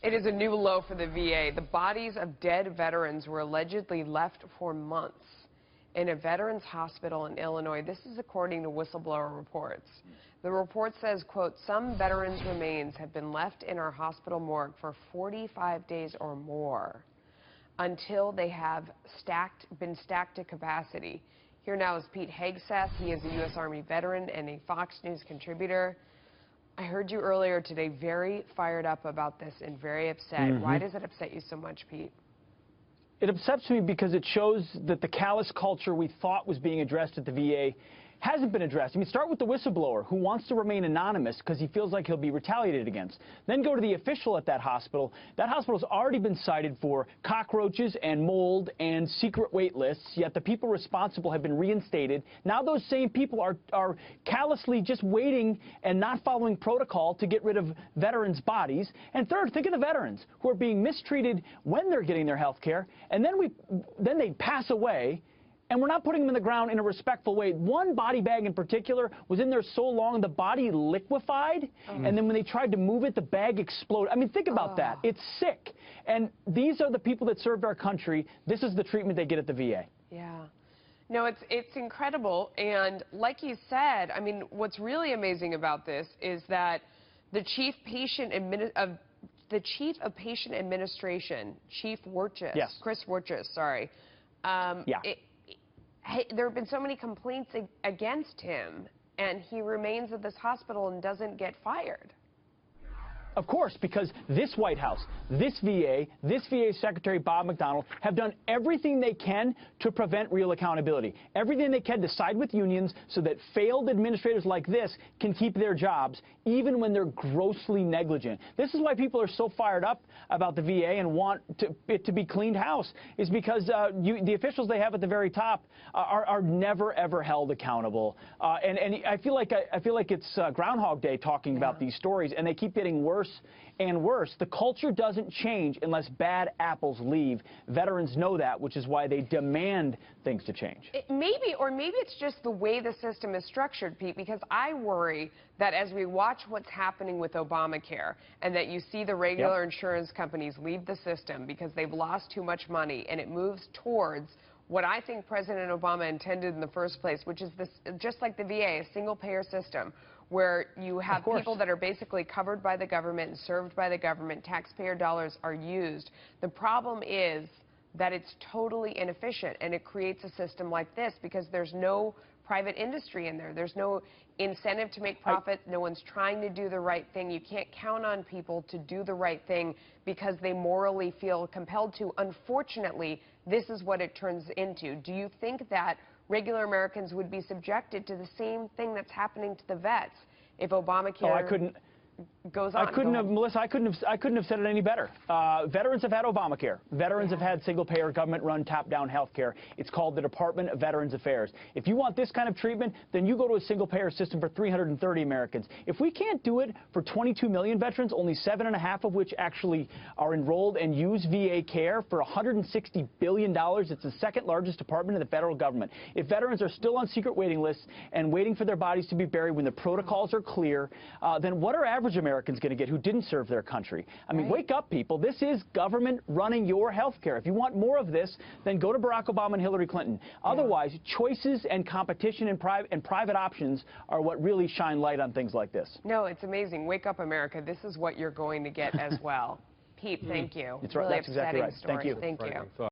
It is a new low for the VA. The bodies of dead veterans were allegedly left for months in a veterans hospital in Illinois. This is according to whistleblower reports. The report says, quote, some veterans' remains have been left in our hospital morgue for 45 days or more until they have been stacked to capacity. Here now is Pete Hegseth. He is a U.S. Army veteran and a Fox News contributor. I heard you earlier today very fired up about this and very upset. Why does it upset you so much, Pete? It upsets me because it shows that the callous culture we thought was being addressed at the VA hasn't been addressed. I mean, start with the whistleblower who wants to remain anonymous because he feels like he'll be retaliated against. Then go to the official at that hospital. That hospital's already been cited for cockroaches and mold and secret wait lists, yet the people responsible have been reinstated. Now those same people are callously just waiting and not following protocol to get rid of veterans' bodies. And third, think of the veterans who are being mistreated when they're getting their health care, and then they pass away. And we're not putting them in the ground in a respectful way. One body bag in particular was in there so long the body liquefied, and then when they tried to move it, the bag exploded. I mean, think about that. It's sick. And these are the people that served our country. This is the treatment they get at the VA. Yeah. No, it's incredible. And like you said, I mean, what's really amazing about this is that the chief of patient administration, Chief Wirtjes, yes. Chris Wirtjes, sorry. There have been so many complaints against him, and he remains at this hospital and doesn't get fired. Of course, because this White House, this VA Secretary Bob McDonnell have done everything they can to prevent real accountability. Everything they can to side with unions so that failed administrators like this can keep their jobs, even when they're grossly negligent. This is why people are so fired up about the VA and want it to be cleaned house, is because the officials they have at the very top are never, ever held accountable. And I feel like it's Groundhog Day talking about these stories, and they keep getting worse and worse. The culture doesn't change unless bad apples leave. Veterans know that, which is why they demand things to change. Maybe it's just the way the system is structured, Pete, because I worry that as we watch what's happening with Obamacare and that you see the regular insurance companies leave the system because they've lost too much money, and it moves towards what I think President Obama intended in the first place, which is this, just like the VA, a single-payer system, where you have people that are basically covered by the government and served by the government. Taxpayer dollars are used. The problem is that it's totally inefficient, and it creates a system like this because there's no private industry in there. There's no incentive to make profit. No one's trying to do the right thing. You can't count on people to do the right thing because they morally feel compelled to. Unfortunately, this is what it turns into. Do you think that regular Americans would be subjected to the same thing that's happening to the vets if Obamacare goes on? Melissa, I couldn't have said it any better. Veterans have had Obamacare. Veterans have had single-payer, government-run, top-down health care. It's called the Department of Veterans Affairs. If you want this kind of treatment, then you go to a single-payer system for 330 Americans. If we can't do it for 22 million veterans, only 7.5 of which actually are enrolled and use VA care, for $160 billion, it's the second largest department in the federal government. If veterans are still on secret waiting lists and waiting for their bodies to be buried when the protocols are clear, then what are average Americans going to get who didn't serve their country? I mean, wake up, people. This is government running your health care. If you want more of this, then go to Barack Obama and Hillary Clinton. Otherwise, choices and competition and private options are what really shine light on things like this. No, it's amazing. Wake up, America. This is what you're going to get as well. Pete, thank you. That's right. That's exactly right. Story. Thank you. Thank you.